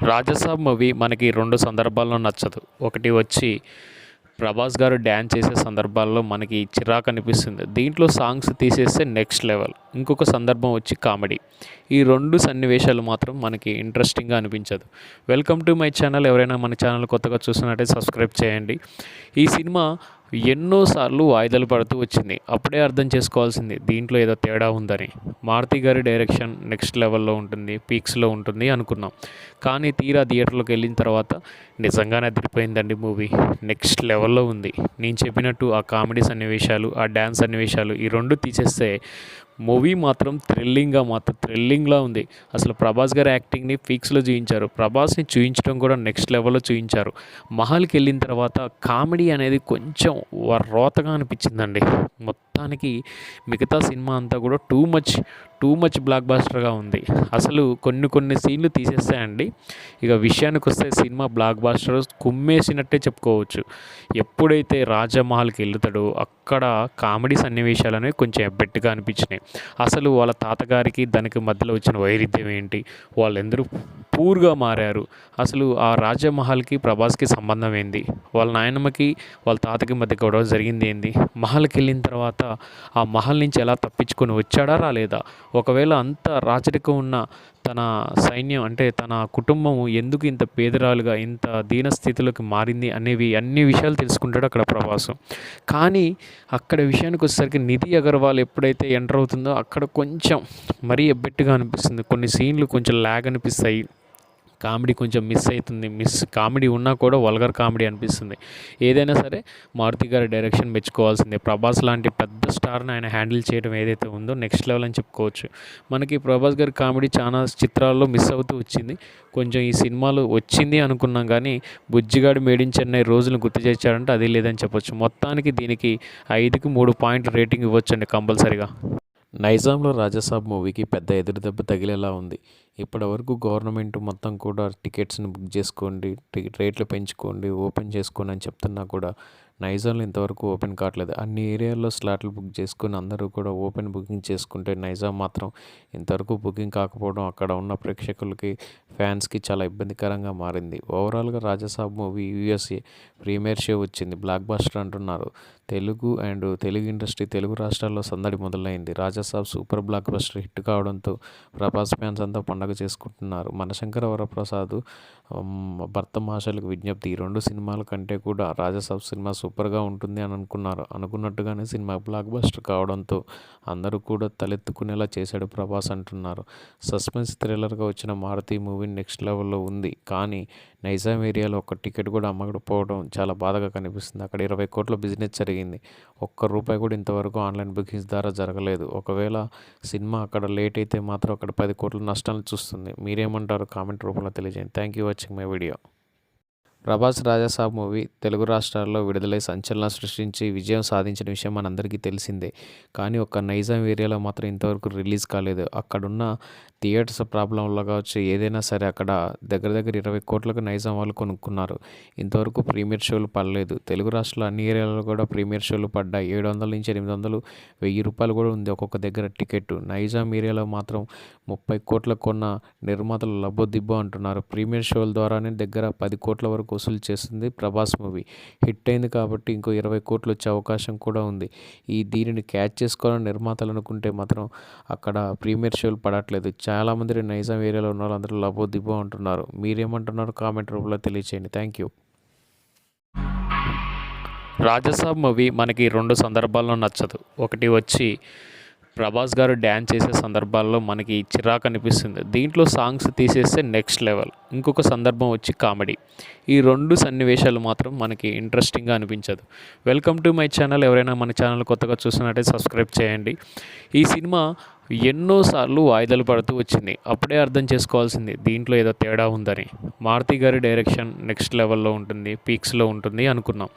Raja Saab movie మనకి 2 సందర్భాల్లో నచ్చదు. ఒకటి వచ్చి ప్రభాస్ గారు డ్యాన్స్ చేసే సందర్భాల్లో మనకి చిరాకనిపిస్తుంది. దీంట్లో సాంగ్స్ తీసేస్తే నెక్స్ట్ లెవెల్. ఇంకొక సందర్భం వచ్చి కామెడీ. ఈ 2 సన్నివేశాలు మాత్రం మనకి ఇంట్రెస్టింగ్‌గా అనిపించదు. Welcome to my channel. ఎవరైనా మన ఛానల్ కొత్తగా చూస్తున్నట్టయితే సబ్స్క్రైబ్ చేయండి. ఈ సినిమా ఎన్నో సార్లు వాయిదాలు పడుతూ వచ్చింది. అప్పుడే అర్థం చేసుకోవాల్సింది దీంట్లో ఏదో తేడా ఉందని. మారుతి గారి డైరెక్షన్ నెక్స్ట్ లెవెల్‌లో ఉంటుంది, పీక్స్‌లో ఉంటుంది అనుకున్నాం. కానీ తీరా థియేటర్‌లోకి వెళ్ళిన తర్వాత నిజంగానే అదిరిపోయిందండి మూవీ. నెక్స్ట్ లెవెల్‌లో ఉంది. నేను చెప్పినట్టు ఆ కామెడీ సన్నివేశాలు, ఆ డాన్స్ సన్నివేశాలు ఈ 2 తీసేస్తే మూవీ మాత్రం థ్రిల్లింగ్‌లా ఉంది. అసలు ప్రభాస్ గారి యాక్టింగ్‌ని పీక్స్‌లో చూయించారు. ప్రభాస్‌ని చూయించడం కూడా నెక్స్ట్ లెవెల్‌లో చూయించారు. మహల్‌కెళ్ళిన తర్వాత కామెడీ అనేది కొంచెం రోతగా అనిపించిందండి. మొత్తానికి మిగతా సినిమా అంతా కూడా టూ మచ్ బ్లాక్ బస్టర్‌గా ఉంది. అసలు కొన్ని సీన్‌లు తీసేస్తాయండి. ఇక విషయానికొస్తే సినిమా బ్లాక్ బస్టర్ కుమ్మేసినట్టే చెప్పుకోవచ్చు. ఎప్పుడైతే రాజమహల్‌కి వెళ్తాడో అక్కడ కామెడీ సన్నివేశాలనేవి కొంచెం ఎబ్బెట్టుగా అనిపించినాయి. అసలు వాళ్ళ తాతగారికి దానికి మధ్యలో వచ్చిన వైరుధ్యం ఏంటి? వాళ్ళందరూ పూర్‌గా మారారు. అసలు ఆ రాజమహల్‌కి ప్రభాస్‌కి సంబంధం ఏంది? వాళ్ళ నాయనమ్మకి వాళ్ళ తాతకి మధ్య గొడవ జరిగింది ఏంది? మహల్‌కెళ్ళిన తర్వాత ఆ మహల్ నుంచి ఎలా తప్పించుకొని వచ్చాడా రాలేదా? ఒకవేళ అంత రాచరికం ఉన్న తన సైన్యం అంటే తన కుటుంబం ఎందుకు ఇంత పేదరాలుగా ఇంత దీనస్థితిలోకి మారింది అనేవి అన్ని విషయాలు తెలుసుకుంటాడు అక్కడ ప్రభాసు. కానీ అక్కడ విషయానికి వచ్చేసరికి నిధి అగర్వాల్ ఎప్పుడైతే ఎంటర్ అవుతుందో అక్కడ కొంచెం మరీ ఎబ్బెట్టుగా అనిపిస్తుంది. కొన్ని సీన్లు కొంచెం ల్యాగ్ అనిపిస్తాయి. కామెడీ కొంచెం మిస్ అవుతుంది. కామెడీ ఉన్నా కూడా వల్గర్ కామెడీ అనిపిస్తుంది. ఏదైనా సరే మారుతి గారి డైరెక్షన్ మెచ్చుకోవాల్సిందే. ప్రభాస్ లాంటి పెద్ద స్టార్ని ఆయన హ్యాండిల్ చేయడం ఏదైతే ఉందో నెక్స్ట్ లెవెల్ అని చెప్పుకోవచ్చు. మనకి ప్రభాస్ గారి కామెడీ చాలా చిత్రాల్లో మిస్ అవుతూ వచ్చింది. కొంచెం ఈ సినిమాలో వచ్చింది అనుకున్నాం కానీ బుజ్జిగాడు మేడ్ ఇన్ చెన్నై రోజులు గుర్తు చేశాడంటే అది లేదని చెప్పొచ్చు. మొత్తానికి దీనికి 5కి 3 పాయింట్ రేటింగ్ ఇవ్వచ్చండి కంపల్సరీగా. నైజాంలో రాజాసాబ్ మూవీకి పెద్ద ఎదురుదెబ్బ తగిలేలా ఉంది. ఇప్పటివరకు గవర్నమెంట్ మొత్తం కూడా టికెట్స్ని బుక్ చేసుకోండి, రేట్లు పెంచుకోండి, ఓపెన్ చేసుకోండి అని చెప్తున్నా కూడా నైజాంలో ఇంతవరకు ఓపెన్ కావట్లేదు. అన్ని ఏరియాల్లో స్లాట్లు బుక్ చేసుకుని అందరూ కూడా ఓపెన్ బుకింగ్ చేసుకుంటే నైజాం మాత్రం ఇంతవరకు బుకింగ్ కాకపోవడం అక్కడ ఉన్న ప్రేక్షకులకి, ఫ్యాన్స్కి చాలా ఇబ్బందికరంగా మారింది. ఓవరాల్గా Raja Saab movie USA premiere show వచ్చింది. బ్లాక్ బస్టర్ అంటున్నారు. తెలుగు ఇండస్ట్రీ తెలుగు రాష్ట్రాల్లో సందడి మొదలైంది. Raja Saab super blockbuster hit కావడంతో ప్రభాస్ ఫ్యాన్స్ అంతా పండగ చేసుకుంటున్నారు. మనశంకర వరప్రసాద్ భర్త మాషలకు విజ్ఞప్తి. ఈ 2 సినిమాల కంటే కూడా రాజాసాబ్ సినిమా సూపర్గా ఉంటుంది అని అనుకున్నట్టుగానే సినిమా బ్లాక్ బస్టర్ కావడంతో అందరూ కూడా తలెత్తుకునేలా చేశాడు ప్రభాస్ అంటున్నారు. సస్పెన్స్ థ్రిల్లర్గా వచ్చిన మారుతి మూవీ నెక్స్ట్ లెవెల్లో ఉంది. కానీ నైజాం ఏరియాలో ఒక్క టికెట్ కూడా అమ్మకపోవడం చాలా బాధగా కనిపిస్తుంది. అక్కడ 20 కోట్ల బిజినెస్ జరిగింది. ఒక్క రూపాయి కూడా ఇంతవరకు ఆన్లైన్ బుకింగ్స్ ద్వారా జరగలేదు. ఒకవేళ సినిమా అక్కడ లేట్ అయితే మాత్రం అక్కడ 10 కోట్ల నష్టాలు చూస్తుంది. మీరేమంటారు? కామెంట్ రూపంలో తెలియజేయండి. Thank you watching my video. Prabhas Raja Saab movie Telugu రాష్ట్రాల్లో విడుదలై సంచలనం సృష్టించి విజయం సాధించిన విషయం మనందరికీ తెలిసిందే. కానీ ఒక్క నైజాం ఏరియాలో మాత్రం ఇంతవరకు రిలీజ్ కాలేదు. అక్కడున్న థియేటర్స్ ప్రాబ్లం వల్ల కావచ్చు, ఏదైనా సరే అక్కడ దగ్గర 20 కోట్లకు నైజాం వాళ్ళు కొనుక్కున్నారు. ఇంతవరకు ప్రీమియర్ షోలు పడలేదు. తెలుగు రాష్ట్రాల్లో అన్ని ఏరియాలలో కూడా ప్రీమియర్ షోలు పడ్డాయి. 700 నుంచి 800, 1000 రూపాయలు కూడా ఉంది ఒక్కొక్క దగ్గర టికెట్. నైజాం ఏరియాలో మాత్రం 30 కోట్లకు కొన్న నిర్మాతలు లబ్బోదిబ్బో అంటున్నారు. ప్రీమియర్ షోల ద్వారానే దగ్గర 10 కోట్ల వరకు వసూలు చేస్తుంది ప్రభాస్ మూవీ. హిట్ అయింది కాబట్టి ఇంకో 20 కోట్లు వచ్చే అవకాశం కూడా ఉంది. దీనిని క్యాచ్ చేసుకోవాలని నిర్మాతలు అనుకుంటే మాత్రం అక్కడ ప్రీమియర్ షోలు పడట్లేదు. చాలామంది నైజాం ఏరియాలో ఉన్న వాళ్ళందరూ లబ్బోదిబ్బో అంటున్నారు. మీరేమంటున్నారు? కామెంట్ రూపంలో తెలియచేయండి. Thank you. రాజసాబ్ మూవీ మనకి 2 సందర్భాల్లో నచ్చదు. ఒకటి వచ్చి ప్రభాస్ గారు డ్యాన్స్ చేసే సందర్భాల్లో మనకి చిరాకనిపిస్తుంది. దీంట్లో సాంగ్స్ తీసేస్తే నెక్స్ట్ లెవెల్. ఇంకొక సందర్భం వచ్చి కామెడీ. ఈ 2 సన్నివేశాలు మాత్రం మనకి ఇంట్రెస్టింగ్‌గా అనిపించదు. Welcome to my channel. ఎవరైనా మన ఛానల్ కొత్తగా చూస్తున్నట్టయితే సబ్స్క్రైబ్ చేయండి. ఈ సినిమా ఎన్నో సార్లు వాయిదాలు పడుతూ వచ్చింది. అప్పుడే అర్థం చేసుకోవాల్సింది దీంట్లో ఏదో తేడా ఉందని. మారుతి గారి డైరెక్షన్ నెక్స్ట్ లెవెల్‌లో ఉంటుంది, పీక్స్‌లో ఉంటుంది అనుకున్నాం.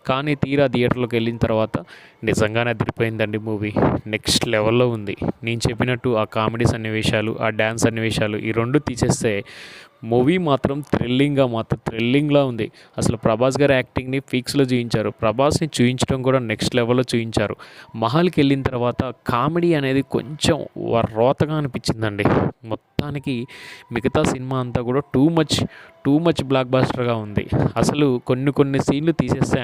కానీ తీరా థియేటర్‌లోకి వెళ్ళిన తర్వాత నిజంగానే అదిరిపోయిందండి మూవీ. నెక్స్ట్ లెవెల్‌లో ఉంది. నేను చెప్పినట్టు ఆ కామెడీ సన్నివేశాలు, ఆ డాన్స్ సన్నివేశాలు ఈ 2 తీసేస్తే మూవీ మాత్రం థ్రిల్లింగ్‌లా ఉంది. అసలు 'ప్రభాస్' గారి యాక్టింగ్‌ని పీక్స్‌లో చూయించారు. 'ప్రభాస్‌ని' చూయించడం కూడా నెక్స్ట్ లెవెల్‌లో చూయించారు. 'మహల్‌కెళ్ళిన తర్వాత కామెడీ అనేది కొంచెం రోతగా అనిపించిందండి. మొత్తానికి మిగతా సినిమా అంతా కూడా టూ మచ్ బ్లాక్ బస్టర్‌గా ఉంది. అసలు కొన్ని సీన్‌లు తీసేస్తే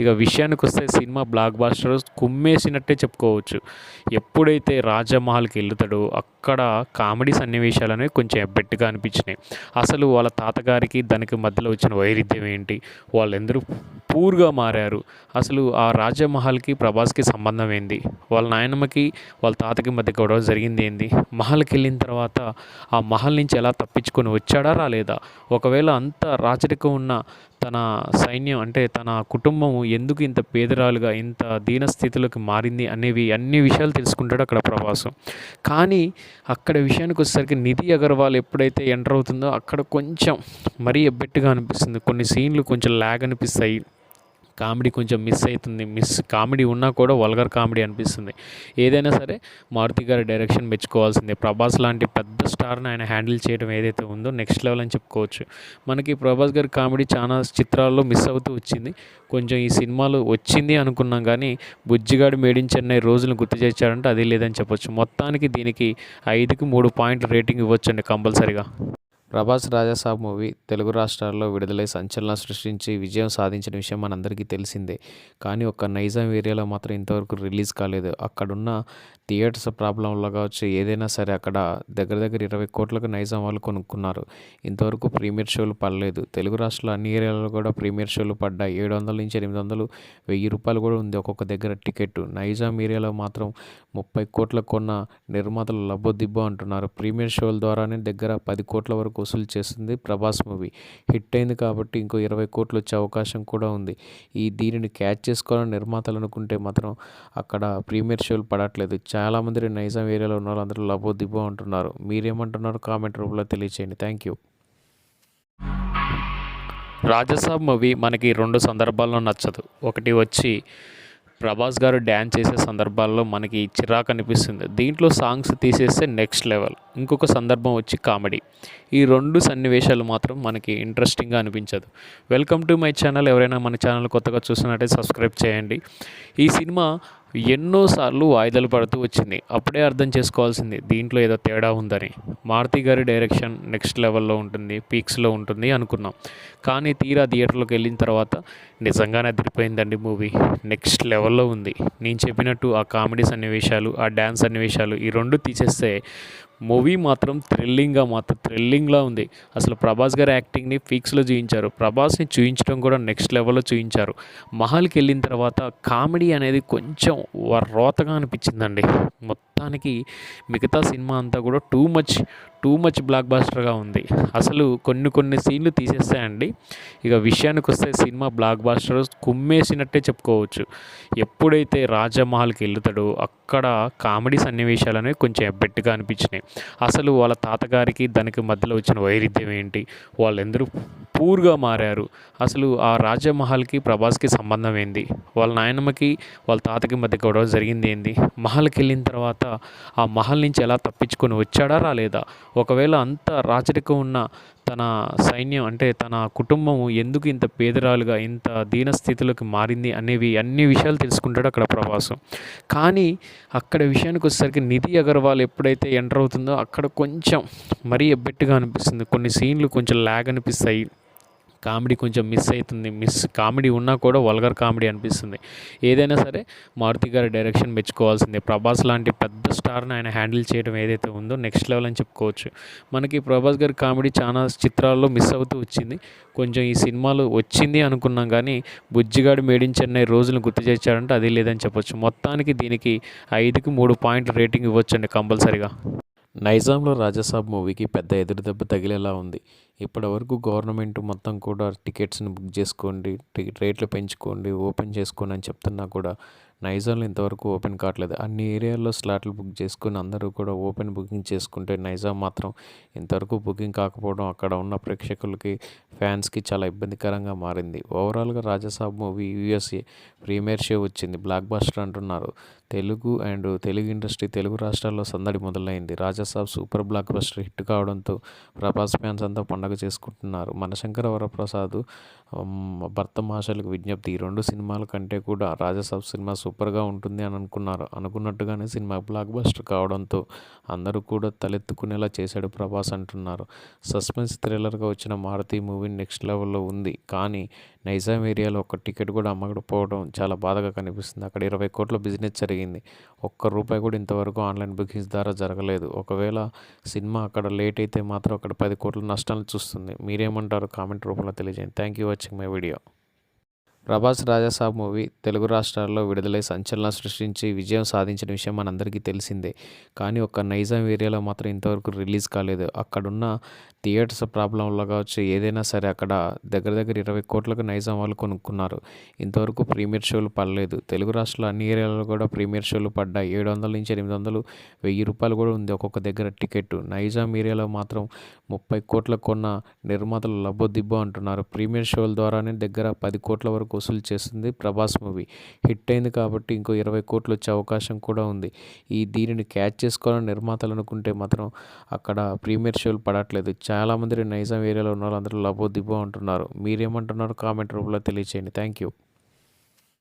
ఇక విషయానికొస్తే సినిమా బ్లాక్ బస్టర్ కుమ్మేసినట్టే చెప్పుకోవచ్చు. ఎప్పుడైతే రాజమహల్‌కెళ్తాడో అక్కడ కామెడీ సన్నివేశాలనేవి కొంచెం ఎబ్బెట్టుగా అనిపించినాయి. అసలు వాళ్ళ తాతగారికి దానికి మధ్యలో వచ్చిన వైరుధ్యం ఏంటి? వాళ్ళెందరూ పూర్‌గా మారారు. అసలు ఆ రాజమహల్‌కి, ప్రభాస్‌కి సంబంధం ఏంది? వాళ్ళ నాయనమ్మకి, వాళ్ళ తాతకి మధ్య గొడవ జరిగిందేంది? మహల్‌కెళ్ళిన తర్వాత ఆ మహల్ నుంచి ఎలా తప్పించుకొని వచ్చాడా? రాలేదా? ఒకవేళ అంత రాచరికం ఉన్న తన సైన్యం అంటే తన కుటుంబం ఎందుకు ఇంత పేదరాలుగా, ఇంత దీనస్థితిలోకి మారింది అనేవి అన్ని విషయాలు తెలుసుకుంటాడు అక్కడ ప్రభాస్. కానీ అక్కడ విషయానికొచ్చేసరికి నిధి అగర్వాల్ ఎప్పుడైతే ఎంటర్ అవుతుందో అక్కడ కొంచెం మరీ ఎబ్బెట్టుగా అనిపిస్తుంది. కొన్ని సీన్‌లు కొంచెం ల్యాగ్ అనిపిస్తాయి. కామెడీ కొంచెం మిస్ అవుతుంది. కామెడీ ఉన్నా కూడా వల్గర్ కామెడీ అనిపిస్తుంది. ఏదైనా సరే మారుతి గారి డైరెక్షన్ మెచ్చుకోవాల్సిందే. ప్రభాస్ లాంటి పెద్ద స్టార్‌ని ఆయన హ్యాండిల్ చేయడం ఏదైతే ఉందో నెక్స్ట్ లెవెల్ అని చెప్పుకోవచ్చు. మనకి ప్రభాస్ గారి కామెడీ చాలా చిత్రాల్లో మిస్ అవుతూ వచ్చింది. కొంచెం ఈ సినిమాలో వచ్చింది అనుకున్నాం కానీ 'బుజ్జిగాడు మేడ్ ఇన్ చెన్నై' రోజులను గుర్తు చేశాడంటే అది లేదని చెప్పొచ్చు. మొత్తానికి దీనికి 5కి 3 పాయింట్లు రేటింగ్ ఇవ్వొచ్చండి కంపల్సరీగా. ప్రభాస్ రాజాసాబ్ మూవీ తెలుగు రాష్ట్రాల్లో విడుదలై సంచలనం సృష్టించి విజయం సాధించిన విషయం మనందరికీ తెలిసిందే. కానీ ఒక్క నైజాం ఏరియాలో మాత్రం ఇంతవరకు రిలీజ్ కాలేదు. అక్కడున్న థియేటర్స్ ప్రాబ్లం వల్ల కావచ్చు, ఏదైనా సరే అక్కడ దగ్గర దగ్గర 20 కోట్లకు నైజాం వాళ్ళు కొనుక్కున్నారు. ఇంతవరకు ప్రీమియర్ షోలు పడలేదు. తెలుగు రాష్ట్రాల్లో అన్ని ఏరియాలలో కూడా ప్రీమియర్ షోలు పడ్డాయి. 700 నుంచి 800, 1000 రూపాయలు కూడా ఉంది ఒక్కొక్క దగ్గర టికెట్. నైజాం ఏరియాలో మాత్రం 30 కోట్లకు కొన్న నిర్మాతలు లబ్బోదిబ్బో అంటున్నారు. ప్రీమియర్ షోల ద్వారానే దగ్గర 10 కోట్ల వరకు వసూలు చేస్తుంది ప్రభాస్ మూవీ. హిట్ అయింది కాబట్టి ఇంకో 20 కోట్లు వచ్చే అవకాశం కూడా ఉంది. దీనిని క్యాచ్ చేసుకోవాలని నిర్మాతలు అనుకుంటే మాత్రం అక్కడ ప్రీమియర్ షోలు పడట్లేదు. చాలామంది నైజాం ఏరియాలో ఉన్న వాళ్ళందరూ లబ్బోదిబ్బో అంటున్నారు. మీరేమంటున్నారు కామెంట్ రూపంలో తెలియచేయండి. Thank you. రాజసాబ్ మూవీ మనకి 2 సందర్భాల్లో నచ్చదు. ఒకటి వచ్చి ప్రభాస్ గారు డ్యాన్స్ చేసే సందర్భాల్లో మనకి చిరాకు అనిపిస్తుంది. దీంట్లో సాంగ్స్ తీసేస్తే నెక్స్ట్ లెవెల్. ఇంకొక సందర్భం వచ్చి కామెడీ. ఈ 2 సన్నివేశాలు మాత్రం మనకి ఇంట్రెస్టింగ్గా అనిపించదు. Welcome to my channel. ఎవరైనా మన ఛానల్ కొత్తగా చూస్తున్నట్టయితే సబ్స్క్రైబ్ చేయండి. ఈ సినిమా ఎన్నోసార్లు వాయిదాలు పడుతూ వచ్చింది. అప్పుడే అర్థం చేసుకోవాల్సింది దీంట్లో ఏదో తేడా ఉందని. మారుతి గారి డైరెక్షన్ నెక్స్ట్ లెవెల్లో ఉంటుంది, పీక్స్లో ఉంటుంది అనుకున్నాం. కానీ తీరా థియేటర్లోకి వెళ్ళిన తర్వాత నిజంగానే అదిరిపోయిందండి మూవీ. నెక్స్ట్ లెవెల్లో ఉంది. నేను చెప్పినట్టు ఆ కామెడీ సన్నివేశాలు, ఆ డ్యాన్స్ సన్నివేశాలు ఈ 2 తీసేస్తే మూవీ మాత్రం థ్రిల్లింగ్‌లా ఉంది. అసలు 'ప్రభాస్' గారి యాక్టింగ్‌ని పీక్స్‌లో చూయించారు. 'ప్రభాస్‌ని' చూయించడం కూడా నెక్స్ట్ లెవెల్‌లో చూయించారు. 'మహల్‌కెళ్ళిన తర్వాత కామెడీ అనేది కొంచెం రోతగా అనిపించిందండి. మొత్తానికి మిగతా సినిమా అంతా కూడా టూ మచ్ బ్లాక్ బస్టర్‌గా ఉంది. అసలు కొన్ని సీన్‌లు తీసేస్తే ఇక విషయానికొస్తే సినిమా బ్లాక్ బస్టర్ కుమ్మేసినట్టే చెప్పుకోవచ్చు. ఎప్పుడైతే రాజమహల్‌కెళ్తాడో అక్కడ కామెడీ సన్నివేశాలనేవి కొంచెం ఎబ్బెట్టుగా అనిపించినాయి. అసలు వాళ్ళ తాతగారికి దానికి మధ్యలో వచ్చిన వైరుధ్యం ఏంటి? వాళ్ళెందరూ పూర్‌గా మారారు. అసలు ఆ రాజమహల్‌కి, ప్రభాస్‌కి సంబంధం ఏంది? వాళ్ళ నాయనమ్మకి, వాళ్ళ తాతకి మధ్య గొడవ జరిగిందేంది? మహల్‌కెళ్ళిన తర్వాత ఆ మహల్ నుంచి ఎలా తప్పించుకొని వచ్చాడా? రాలేదా? ఒకవేళ అంత రాచరికం ఉన్న తన సైన్యం అంటే తన కుటుంబం ఎందుకు ఇంత పేదరాలుగా, ఇంత దీనస్థితిలోకి మారింది అనేవి అన్ని విషయాలు తెలుసుకుంటాడు అక్కడ ప్రభాస్. కానీ అక్కడ విషయానికొచ్చేసరికి నిధి అగర్వాల్ ఎప్పుడైతే ఎంటర్ అవుతుందో అక్కడ కొంచెం మరీ ఎబ్బెట్టుగా అనిపిస్తుంది. కొన్ని సీన్‌లు కొంచెం ల్యాగ్ అనిపిస్తాయి. కామెడీ కొంచెం మిస్ అవుతుంది. కామెడీ ఉన్నా కూడా వల్గర్ కామెడీ అనిపిస్తుంది. ఏదైనా సరే మారుతి గారి డైరెక్షన్ మెచ్చుకోవాల్సిందే. ప్రభాస్ లాంటి పెద్ద స్టార్‌ని ఆయన హ్యాండిల్ చేయడం ఏదైతే ఉందో నెక్స్ట్ లెవెల్ అని చెప్పుకోవచ్చు. మనకి ప్రభాస్ గారి కామెడీ చాలా చిత్రాల్లో మిస్ అవుతూ వచ్చింది. కొంచెం ఈ సినిమాలో వచ్చింది అనుకున్నాం కానీ 'బుజ్జిగాడు మేడ్ ఇన్ చెన్నై' రోజులను గుర్తు చేశాడంటే అది లేదని చెప్పొచ్చు. మొత్తానికి దీనికి 5కి 3 పాయింట్లు రేటింగ్ ఇవ్వొచ్చండి కంపల్సరీగా. నైజాంలో రాజాసాబ్ మూవీకి పెద్ద ఎదురుదెబ్బ తగిలేలా ఉంది. ఇప్పటివరకు గవర్నమెంట్ మొత్తం కూడా టికెట్స్ని బుక్ చేసుకోండి, టికెట్ రేట్లు పెంచుకోండి, ఓపెన్ చేసుకోండి అని చెప్తున్నా కూడా నైజాంలో ఇంతవరకు ఓపెన్ కావట్లేదు. అన్ని ఏరియాల్లో స్లాట్లు బుక్ చేసుకుని అందరూ కూడా ఓపెన్ బుకింగ్ చేసుకుంటే నైజాం మాత్రం ఇంతవరకు బుకింగ్ కాకపోవడం అక్కడ ఉన్న ప్రేక్షకులకి, ఫ్యాన్స్కి చాలా ఇబ్బందికరంగా మారింది. ఓవరాల్గా Raja Saab movie USA premiere show వచ్చింది. బ్లాక్ బస్టర్ అంటున్నారు. తెలుగు ఇండస్ట్రీ తెలుగు రాష్ట్రాల్లో సందడి మొదలైంది. Raja Saab super blockbuster hit కావడంతో ప్రభాస్ ఫ్యాన్స్ అంతా పండగ చేసుకుంటున్నారు. మనశంకర వరప్రసాద్ భర్త మాషలకు విజ్ఞప్తి, ఈ 2 సినిమాల కంటే కూడా రాజాసాబ్ సినిమా సూపర్గా ఉంటుంది అని అనుకున్నారు. అనుకున్నట్టుగానే సినిమా బ్లాక్ బస్టర్ కావడంతో అందరూ కూడా తలెత్తుకునేలా చేశాడు ప్రభాస్ అంటున్నారు. సస్పెన్స్ థ్రిల్లర్గా వచ్చిన మారుతి మూవీ నెక్స్ట్ లెవెల్లో ఉంది. కానీ నైజాం ఏరియాలో ఒక్క టికెట్ కూడా అమ్మకపోవడం చాలా బాధగా కనిపిస్తుంది. అక్కడ 20 కోట్ల బిజినెస్ జరిగింది. ఒక్క రూపాయి కూడా ఇంతవరకు ఆన్లైన్ బుకింగ్స్ ద్వారా జరగలేదు. ఒకవేళ సినిమా అక్కడ లేట్ అయితే మాత్రం అక్కడ 10 కోట్ల నష్టాలు చూస్తుంది. మీరేమంటారు? కామెంట్ రూపంలో తెలియజేయండి. Thank you watching my video. Prabhas Raja Saab movie Telugu రాష్ట్రాల్లో విడుదలై సంచలనం సృష్టించి విజయం సాధించిన విషయం మనందరికీ తెలిసిందే. కానీ ఒక్క నైజాం ఏరియాలో మాత్రం ఇంతవరకు రిలీజ్ కాలేదు. అక్కడున్న థియేటర్స్ ప్రాబ్లం వల్ల కావచ్చు, ఏదైనా సరే అక్కడ దగ్గర 20 కోట్లకు నైజాం వాళ్ళు కొనుక్కున్నారు. ఇంతవరకు ప్రీమియర్ షోలు పడలేదు. తెలుగు రాష్ట్రాల అన్ని ఏరియాలలో కూడా ప్రీమియర్ షోలు పడ్డాయి. 700 నుంచి 800, 1000 రూపాయలు కూడా ఉంది ఒక్కొక్క దగ్గర టికెట్. నైజాం ఏరియాలో మాత్రం 30 కోట్లకు కొన్న నిర్మాతలు లబ్బోదిబ్బో అంటున్నారు. ప్రీమియర్ షోల ద్వారానే దగ్గర 10 కోట్ల వరకు వసూలు చేస్తుంది ప్రభాస్ మూవీ. హిట్ అయింది కాబట్టి ఇంకో 20 కోట్లు వచ్చే అవకాశం కూడా ఉంది. దీనిని క్యాచ్ చేసుకోవాలని నిర్మాతలు అనుకుంటే మాత్రం అక్కడ ప్రీమియర్ షోలు పడట్లేదు. చాలామంది నైజాం ఏరియాలో ఉన్న వాళ్ళందరూ లబ్బోదిబ్బో అంటున్నారు. మీరేమంటున్నారు? కామెంట్ రూపంలో తెలియచేయండి. Thank you.